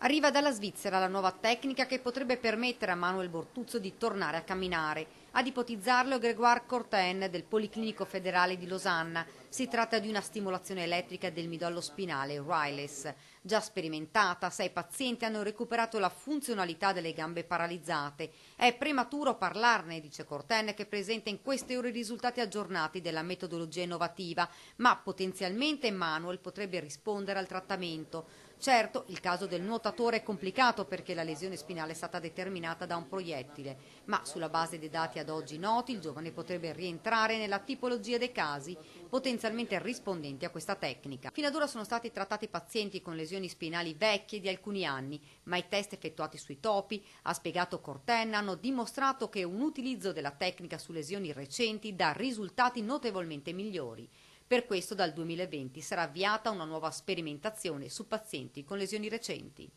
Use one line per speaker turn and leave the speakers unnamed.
Arriva dalla Svizzera la nuova tecnica che potrebbe permettere a Manuel Bortuzzo di tornare a camminare. Ad ipotizzarlo Grégoire Courtin del Policlinico Federale di Losanna. Si tratta di una stimolazione elettrica del midollo spinale wireless. Già sperimentata, 6 pazienti hanno recuperato la funzionalità delle gambe paralizzate. È prematuro parlarne, dice Courtin, che presenta in queste ore i risultati aggiornati della metodologia innovativa, ma potenzialmente Manuel potrebbe rispondere al trattamento. Certo, il caso del nuotatore è complicato perché la lesione spinale è stata determinata da un proiettile, ma sulla base dei dati ad oggi noti il giovane potrebbe rientrare nella tipologia dei casi potenzialmente rispondenti a questa tecnica. Fino ad ora sono stati trattati pazienti con lesioni spinali vecchie di alcuni anni, ma i test effettuati sui topi, ha spiegato Courtin, hanno dimostrato che un utilizzo della tecnica su lesioni recenti dà risultati notevolmente migliori. Per questo dal 2020 sarà avviata una nuova sperimentazione su pazienti con lesioni recenti.